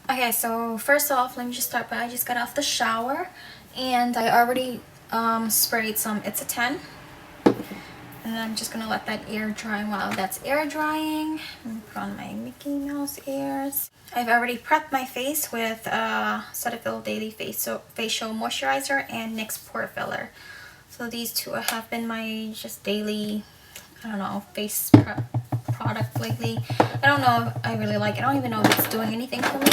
Okay, so first off, let me just start by I just got off the shower and I already sprayed some It's a 10. And I'm just gonna let that air dry while that's air drying. I'm gonna put on my Mickey Mouse ears. I've already prepped my face with Cetaphil Daily Facial Moisturizer and NYX Pore Filler. So these two have been my just daily, I don't know, face prep product lately. I don't know if I really like it. I don't even know if it's doing anything for me,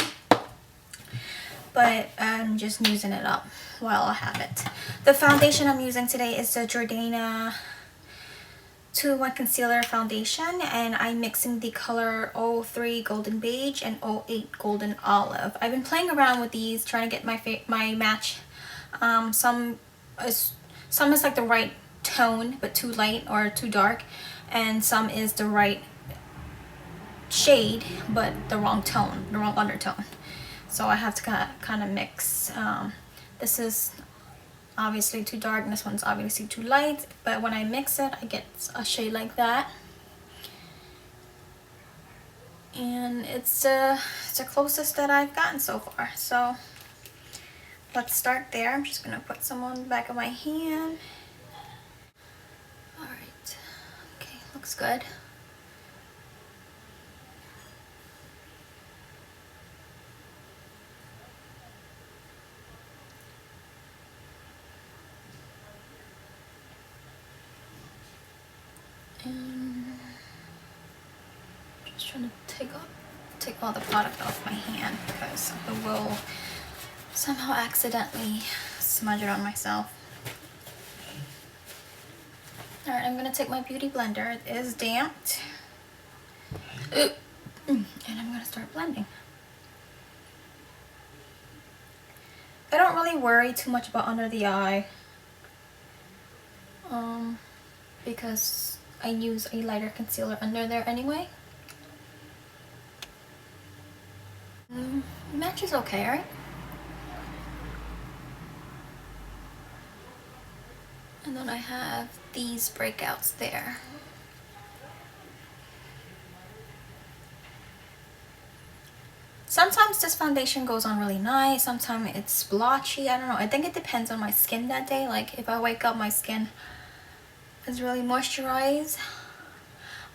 but I'm just using it up while I have it. The foundation I'm using today is the Jordana 2-in-1 Concealer Foundation, and I'm mixing the color 03 Golden Beige and 08 Golden Olive. I've been playing around with these, trying to get my match. Some is like the right tone but too light or too dark, and some is the right shade but the wrong tone, the wrong undertone. So I have to kind of mix. This is obviously too dark and this one's obviously too light, but when I mix it I get a shade like that, and it's the closest that I've gotten so far. So let's start there. I'm just gonna put some on the back of my hand. All right, okay, looks good. And just trying to take all the product off my hand because I will somehow accidentally smudge it on myself. All right, I'm gonna take my beauty blender. It is damped, and I'm gonna start blending. I don't really worry too much about under the eye, because I use a lighter concealer under there anyway. Match is okay, right? And then I have these breakouts there. Sometimes this foundation goes on really nice, sometimes it's splotchy. I don't know, I think it depends on my skin that day. Like if I wake up my skin is really moisturized,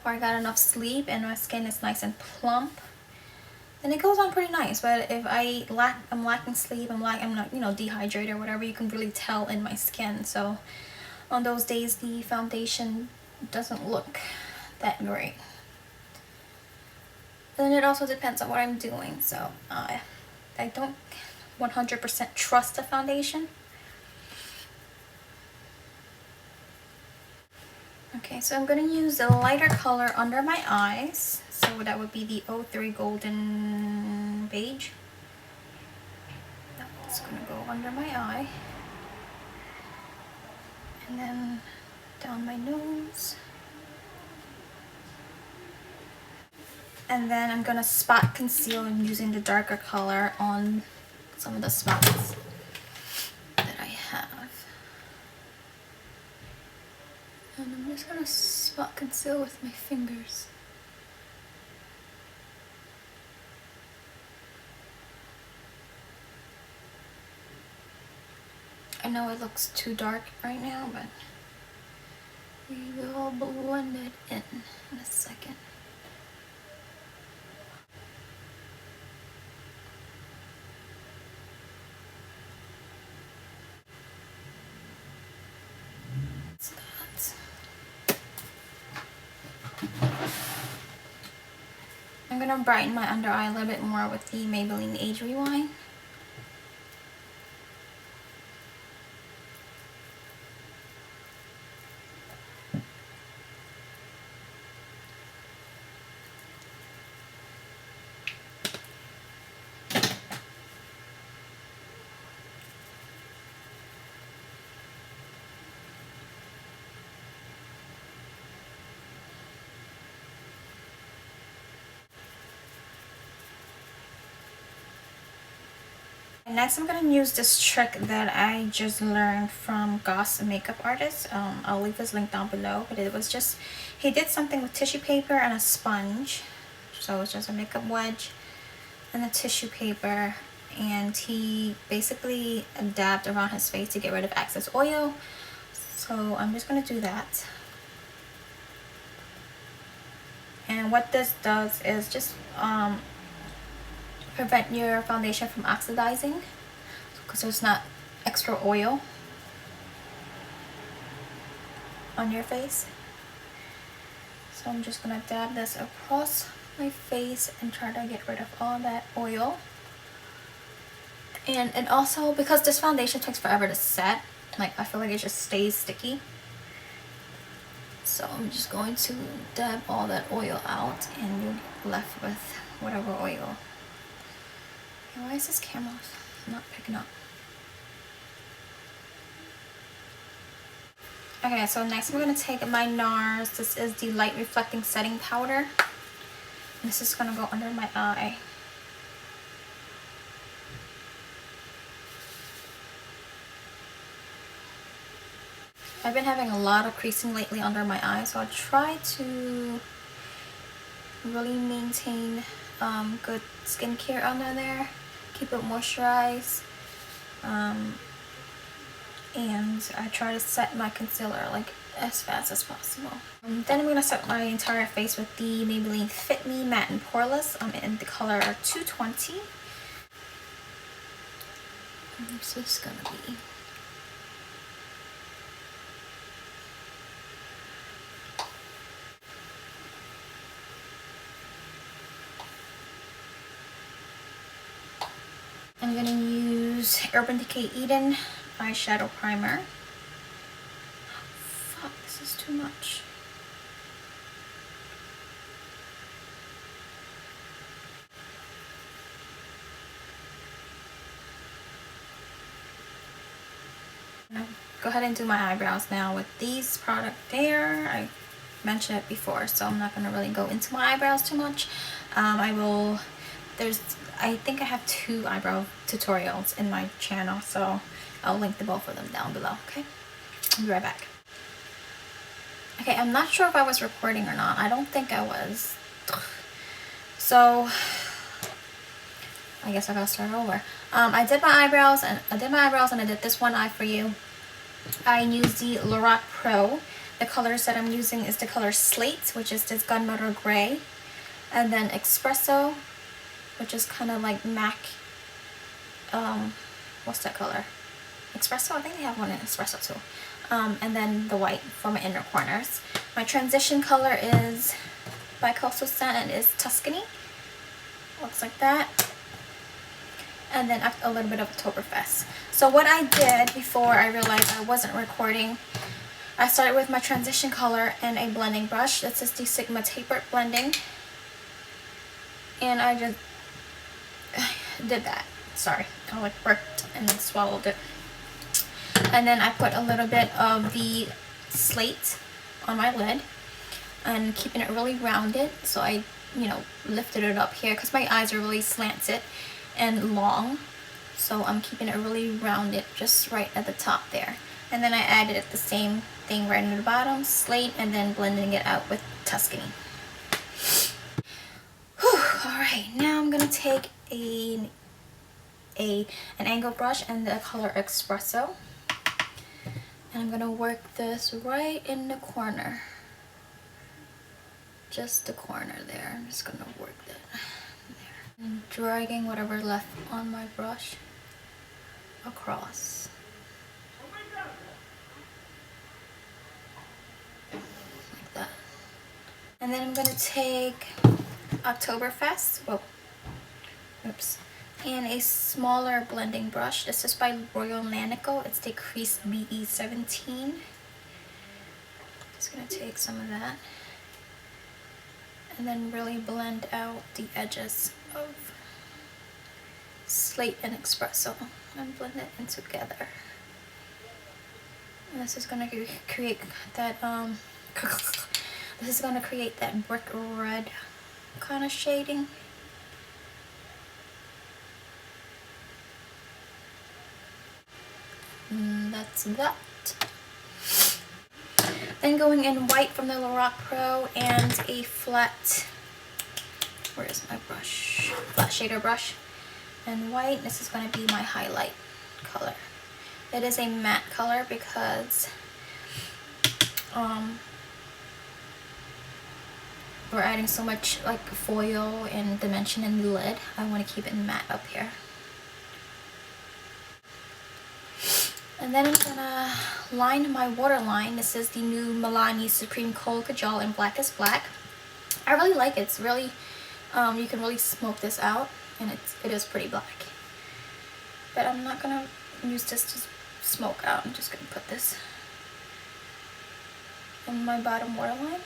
or I got enough sleep and my skin is nice and plump, then it goes on pretty nice. But if I'm lacking sleep, I'm not, you know, dehydrated or whatever, you can really tell in my skin. So on those days the foundation doesn't look that great. Then it also depends on what I'm doing. So I don't 100% trust the foundation. Okay, so I'm going to use the lighter color under my eyes. So that would be the 03 Golden Beige. That's going to go under my eye. And then down my nose. And then I'm going to spot conceal using the darker color on some of the spots that I have. And I'm just going to spot conceal with my fingers. I know it looks too dark right now, but we will blend it in a second. I'm going to brighten my under eye a little bit more with the Maybelline Age Rewind. Next, I'm going to use this trick that I just learned from Goss Makeup Artist. I'll leave his link down below, but it was just, he did something with tissue paper and a sponge. So it's just a makeup wedge. and the tissue paper, and he basically dabbed around his face to get rid of excess oil. So I'm just going to do that. And what this does is just prevent your foundation from oxidizing, because there's not extra oil on your face. So I'm just gonna dab this across my face and try to get rid of all that oil. And also, because this foundation takes forever to set, like I feel like it just stays sticky. So I'm just going to dab all that oil out, and you'll get left with whatever oil. Okay, why is this camera not picking up? Okay, so next I'm going to take my NARS. This is the Light Reflecting Setting Powder. This is going to go under my eye. I've been having a lot of creasing lately under my eyes, so I try to really maintain good skincare under there, keep it moisturized, and I try to set my concealer like as fast as possible. Then I'm going to set my entire face with the Maybelline Fit Me Matte and Poreless in the color 220. What's this going to be? I'm going to use Urban Decay Eden eyeshadow primer. Fuck, this is too much. Go ahead and do my eyebrows now with these products there. I mentioned it before, so I'm not going to really go into my eyebrows too much. I think I have 2 eyebrow tutorials in my channel, so I'll link the both of them down below, okay? I'll be right back. Okay, I'm not sure if I was recording or not. I don't think I was. So, I guess I gotta start over. I did my eyebrows, and I did this one eye for you. I used the Lorac Pro. The colors that I'm using is the color Slate, which is this gunmetal gray, and then Espresso, which is kind of like MAC, what's that color? Espresso? I think they have one in Espresso too. And then the white for my inner corners. My transition color is by Coastal Scent and is Tuscany. Looks like that. And then a little bit of Oktoberfest. So what I did before I realized I wasn't recording, I started with my transition color and a blending brush. This is the Sigma Tapered Blending. And I just did that. Sorry, I like burped and then swallowed it. And then I put a little bit of the Slate on my lid and keeping it really rounded. So I, lifted it up here because my eyes are really slanted and long. So I'm keeping it really rounded just right at the top there. And then I added the same thing right in the bottom, Slate, and then blending it out with Tuscany. Alright, now I'm going to take an angle brush and the color Espresso. And I'm going to work this right in the corner. Just the corner there. I'm just going to work that there. And dragging whatever left on my brush across. Like that. And then I'm going to take Oktoberfest. Whoa. Oops. And a smaller blending brush. This is by Royal Lanico. It's the Crease BE17. Just gonna take some of that and then really blend out the edges of Slate and Espresso and blend it in together. And this is gonna create that brick red kind of shading. That's that. Then going in white from the Lorac Pro and a flat Where is my brush? Flat shader brush. And white, this is going to be my highlight color. It is a matte color because we're adding so much like foil and dimension in the lid. I want to keep it matte up here. And then I'm gonna line my waterline. This is the new Milani Supreme Cold Kajal in Black is Black. I really like it. It's really, you can really smoke this out, and it is pretty black. But I'm not gonna use this to smoke out. I'm just gonna put this in my bottom waterline.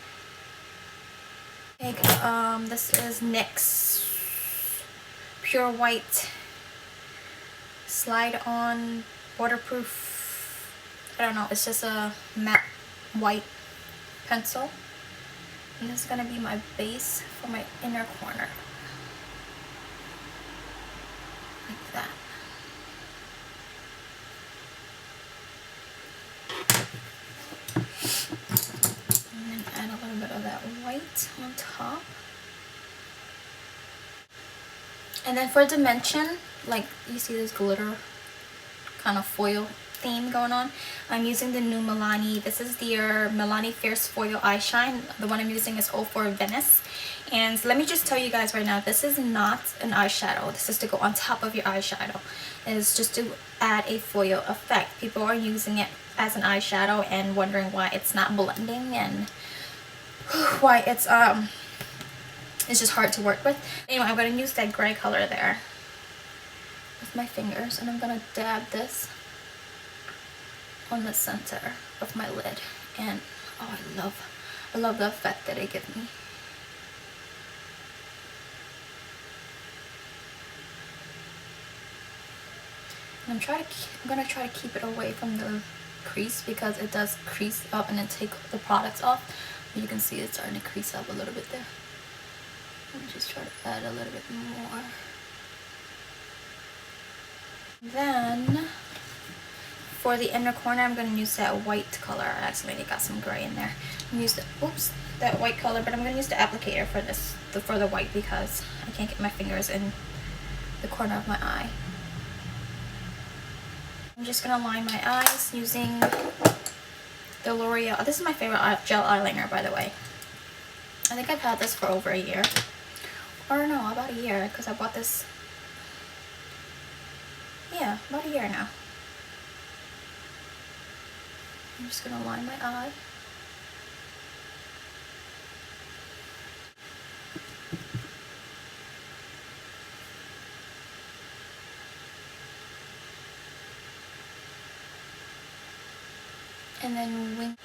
Take, this is NYX Pure White Slide On Waterproof. I don't know, it's just a matte white pencil. And this is gonna be my base for my inner corner. Like that. And then add a little bit of that white on top. And then for dimension, like you see this glitter kind of foil theme going on, I'm using the new Milani. This is their Milani Fierce Foil Eye Shine. The one I'm using is 04 Venice. And let me just tell you guys right now, this is not an eyeshadow. This is to go on top of your eyeshadow. It's just to add a foil effect. People are using it as an eyeshadow and wondering why it's not blending and why it's just hard to work with. Anyway, I'm going to use that gray color there with my fingers, and I'm going to dab this on the center of my lid. And oh, I love the effect that it gives me. And I'm gonna try to keep it away from the crease because it does crease up and then take the products off. You can see it's starting to crease up a little bit there. Let me just try to add a little bit more. Then for the inner corner, I'm going to use that white color. I accidentally got some gray in there. I'm going to use that white color, but I'm going to use the applicator for this, for the white, because I can't get my fingers in the corner of my eye. I'm just going to line my eyes using the L'Oreal. This is my favorite gel eyeliner, by the way. I think I've had this for over a year. Or no, about a year, because I bought this, yeah, about a year now. I'm just going to line my eye. And then wing.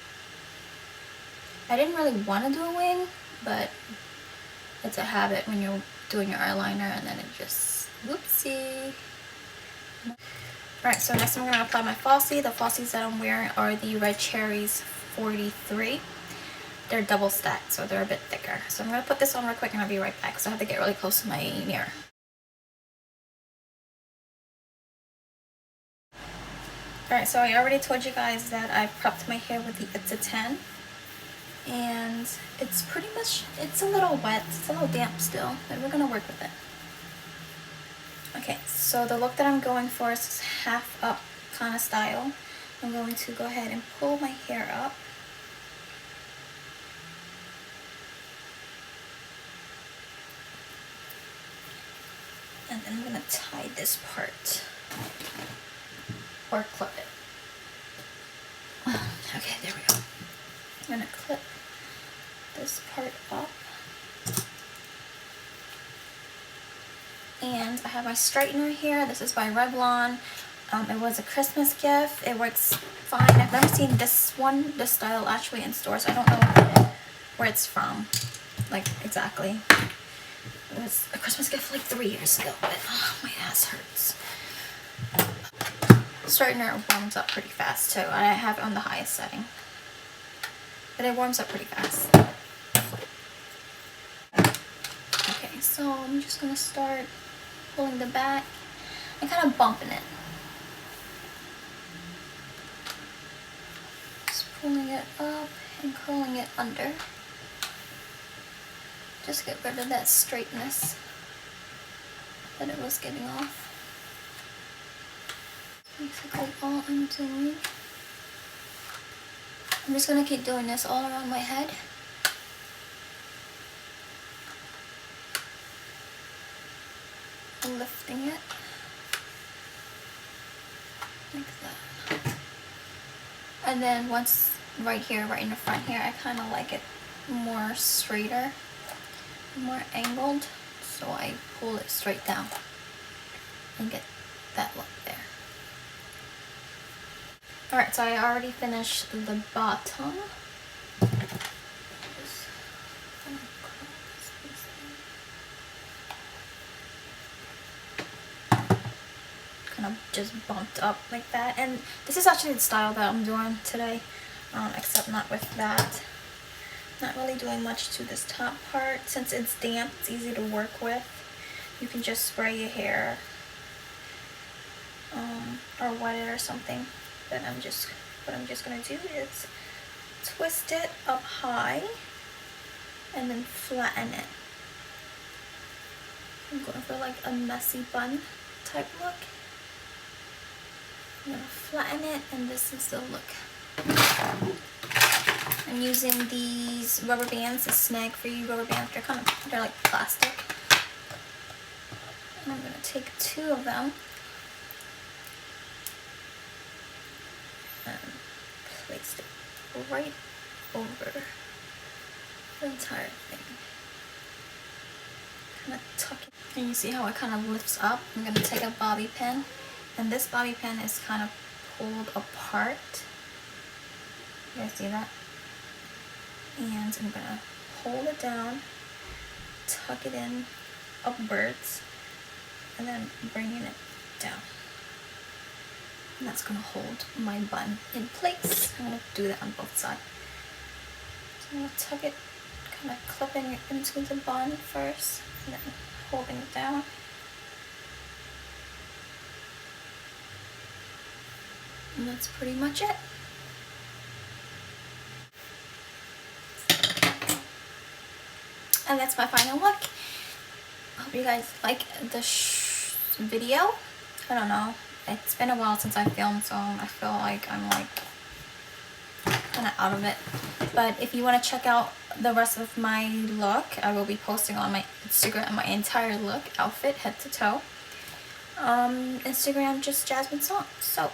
I didn't really want to do a wing, but it's a habit when you're doing your eyeliner, and then it just, whoopsie. Alright, so next I'm going to apply my falsie. The falsies that I'm wearing are the Red Cherries 43. They're double stacked, so they're a bit thicker. So I'm going to put this on real quick and I'll be right back, so I have to get really close to my mirror. Alright, so I already told you guys that I prepped my hair with the It's a 10. And it's pretty much, it's a little wet, it's a little damp still, but we're going to work with it. Okay, so the look that I'm going for is half up kind of style. I'm going to go ahead and pull my hair up. And then I'm going to tie this part. Or clip it. Okay, there we go. I'm going to clip this part up. And I have my straightener here. This is by Revlon. It was a Christmas gift. It works fine. I've never seen this style actually in stores. I don't know where it's from, like exactly. It was a Christmas gift like 3 years ago, but oh, my ass hurts. The straightener warms up pretty fast too. I have it on the highest setting, but it warms up pretty fast. Okay, so I'm just gonna start pulling the back and kind of bumping it. Just pulling it up and curling it under Just get rid of that straightness that it was giving off. Basically all I'm doing. I'm just gonna keep doing this all around my head. Lifting it like that. And then once right here, right in the front here, I kind of like it more straighter, more angled, so I pull it straight down and get that look there. Alright, so I already finished the bottom. Kind of just bumped up like that, and this is actually the style that I'm doing today, except not with that. Not really doing much to this top part. Since it's damp, it's easy to work with. You can just spray your hair or wet it or something. But what I'm just gonna do is twist it up high and then flatten it. I'm going for like a messy bun type look. I'm gonna flatten it, and this is the look. I'm using these rubber bands, the snag-free rubber bands. They're like plastic. And I'm gonna take 2 of them and place it right over the entire thing. Kind of tuck it. And you see how it kind of lifts up? I'm gonna take a bobby pin, and this bobby pin is kind of pulled apart. You guys see that? And I'm gonna hold it down, tuck it in upwards, and then bringing it down. And that's gonna hold my bun in place. I'm gonna do that on both sides. So I'm gonna tuck it, kind of clipping it into the bun first, and then holding it down. And that's pretty much it. And that's my final look. I hope you guys like the video. I don't know. It's been a while since I filmed, so I feel like I'm like kind of out of it. But if you want to check out the rest of my look, I will be posting on my Instagram my entire look, outfit, head to toe. Instagram, just Jasmine Song. So,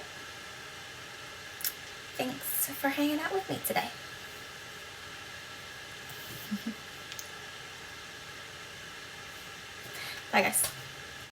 thanks for hanging out with me today. Bye guys.